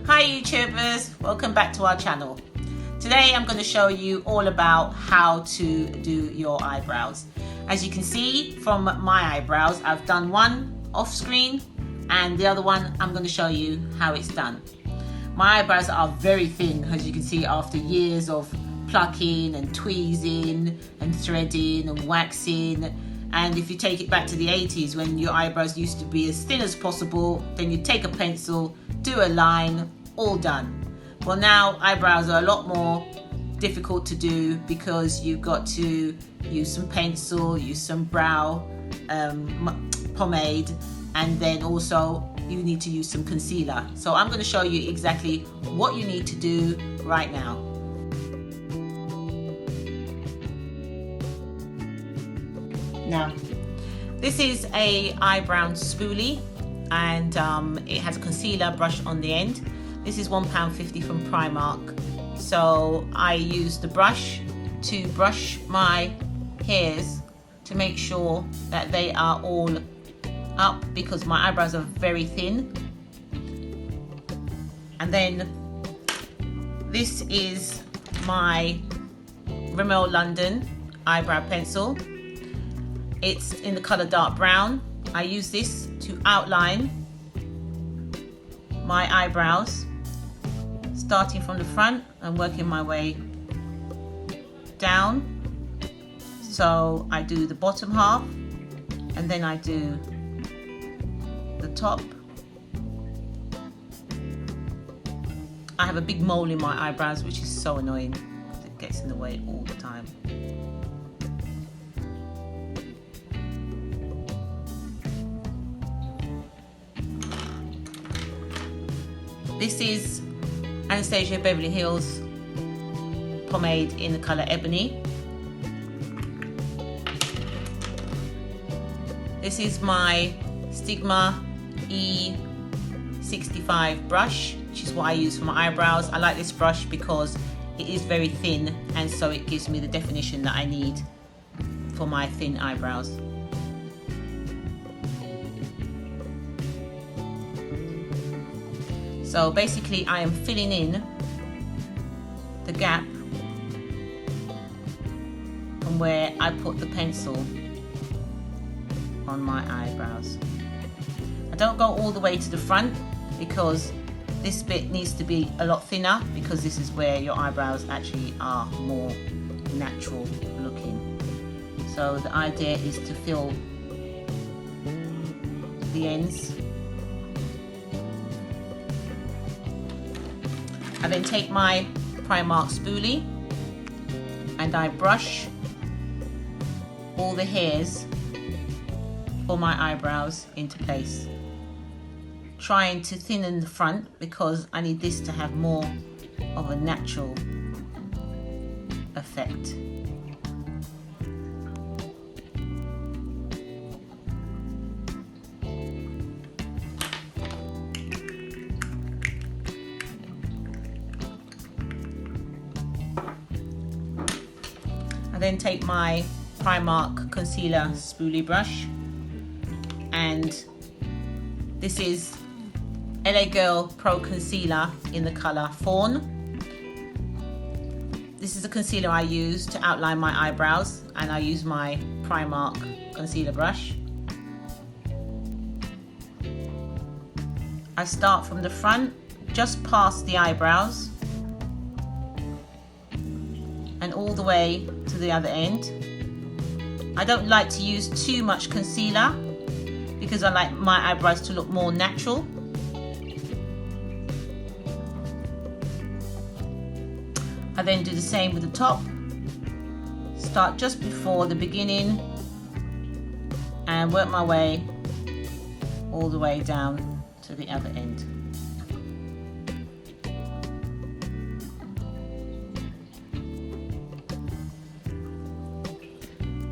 Hi YouTubers, welcome back to our channel. Today I'm going to show you all about how to do your eyebrows. As you can see from my eyebrows, I've done one off screen and the other one I'm going to show you how it's done. My eyebrows are very thin, as you can see, after years of plucking and tweezing and threading and waxing. And if you take it back to the 80s when your eyebrows used to be as thin as possible, then you take a pencil, do a line, all done. Well, now eyebrows are a lot more difficult to do because you've got to use some pencil, use some brow pomade, and then also you need to use some concealer. So I'm going to show you exactly what you need to do right now. Now, this is a eyebrow spoolie, and it has a concealer brush on the end. This is £1.50 from Primark. So I use the brush to brush my hairs to make sure that they are all up because my eyebrows are very thin. And then this is my Rimmel London eyebrow pencil. It's in the color dark brown. I use this to outline my eyebrows, starting from the front and working my way down. So I do the bottom half and then I do the top. I have a big mole in my eyebrows, which is so annoying because it gets in the way all the time. This is Anastasia Beverly Hills pomade in the color Ebony. This is my Stigma E65 brush, which is what I use for my eyebrows. I like this brush because it is very thin, and so it gives me the definition that I need for my thin eyebrows. So basically I am filling in the gap from where I put the pencil on my eyebrows. I don't go all the way to the front because this bit needs to be a lot thinner, because this is where your eyebrows actually are more natural looking. So the idea is to fill the ends. I then take my Primark spoolie and I brush all the hairs for my eyebrows into place, trying to thinnen the front because I need this to have more of a natural effect. I then take my Primark concealer spoolie brush, and this is LA Girl Pro Concealer in the color Fawn. This is a concealer I use to outline my eyebrows, and I use my Primark concealer brush. I start from the front, just past the eyebrows, and all the way to the other end. I don't like to use too much concealer because I like my eyebrows to look more natural. I then do the same with the top. Start just before the beginning and work my way all the way down to the other end.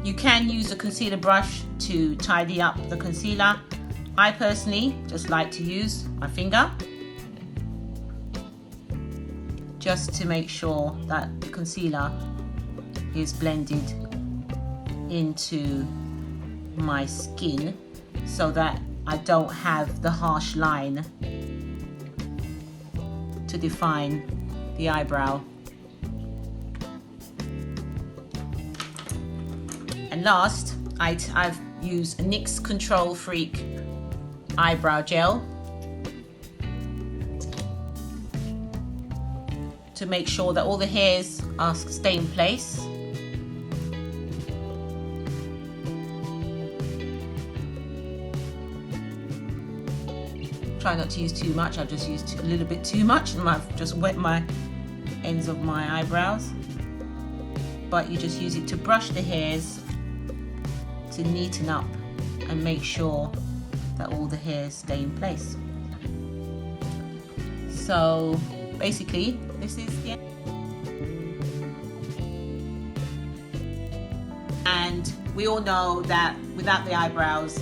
You can use a concealer brush to tidy up the concealer. I personally just like to use my finger just to make sure that the concealer is blended into my skin so that I don't have the harsh line to define the eyebrow. And last, I've used a NYX Control Freak eyebrow gel to make sure that all the hairs stay in place. Try not to use too much. I've just used a little bit too much and I've just wet my ends of my eyebrows. But you just use it to brush the hairs to neaten up and make sure that all the hairs stay in place. So basically this is the end. And we all know that without the eyebrows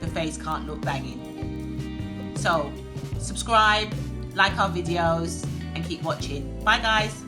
the face can't look banging. So subscribe, like our videos and keep watching. Bye guys.